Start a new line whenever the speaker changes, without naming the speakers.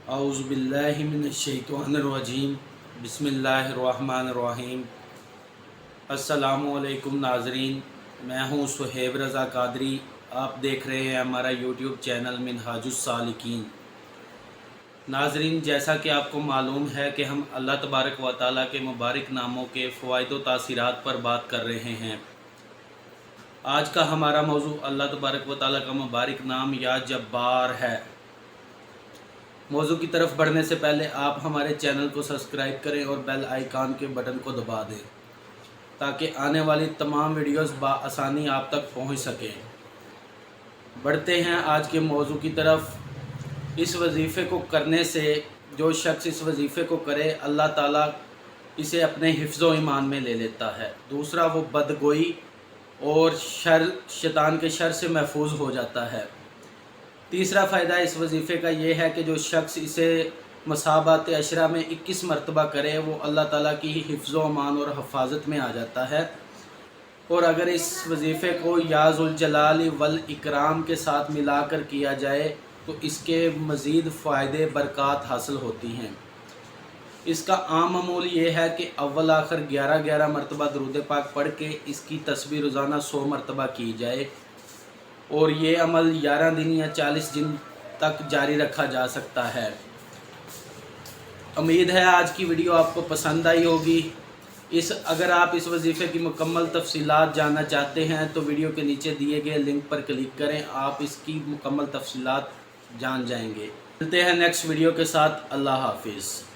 औज़ुबिल्लाहि मिनश्शैतानिर्रजीम बिस्मिल्लाहिर्रहमानिर्रहीम। अस्सलामु अलैकुम नाज़रीन, मैं हूँ सुहेब रज़ा कादरी। आप देख रहे हैं हमारा यूट्यूब चैनल मिनहाजुस्सालिकीन। नाज़रीन, जैसा कि आपको मालूम है कि हम अल्लाह तबारक व तआला के मुबारक नामों के फ़वाइद व तासीरात पर बात कर रहे हैं। आज का हमारा मौजू अल्लाह तबारक व तआला का मुबारक नाम या जब्बार है। मौजू की तरफ बढ़ने से पहले आप हमारे चैनल को सब्सक्राइब करें और बेल आइकन के बटन को दबा दें ताकि आने वाली तमाम वीडियोस बआसानी आप तक पहुंच सकें। बढ़ते हैं आज के मौजू की तरफ। इस वजीफ़े को करने से जो शख्स इस वजीफ़े को करे, अल्लाह ताला इसे अपने हिफ्ज़ व ईमान में ले लेता है। दूसरा, वो बदगोई और शैतान के शर से महफूज हो जाता है। तीसरा फ़ायदा इस वजीफ़े का ये है कि जो शख्स इसे मसाबात अशरा में 21 मरतबा करे, वो अल्लाह ताला की हिफ्ज़ व अमान और हफाजत में आ जाता है। और अगर इस वजीफ़े को या ज़ुल जलाल वल इकराम के साथ मिलाकर किया जाए तो इसके मज़ीद फ़ायदे बरक़ात हासिल होती हैं। इसका आम अमूल ये है कि अव्वल आखिर 11-11 मरतबा दुरूद पाक पढ़ के इसकी तस्बीह रोज़ाना 100 मरतबा की जाए और ये अमल 11 दिन या 40 दिन तक जारी रखा जा सकता है। उम्मीद है आज की वीडियो आपको पसंद आई होगी। अगर आप इस वजीफ़े की मुकम्मल तफसीलात जानना चाहते हैं तो वीडियो के नीचे दिए गए लिंक पर क्लिक करें, आप इसकी मुकम्मल तफसीलात जान जाएंगे। मिलते हैं नेक्स्ट वीडियो के साथ। अल्लाह हाफिज़।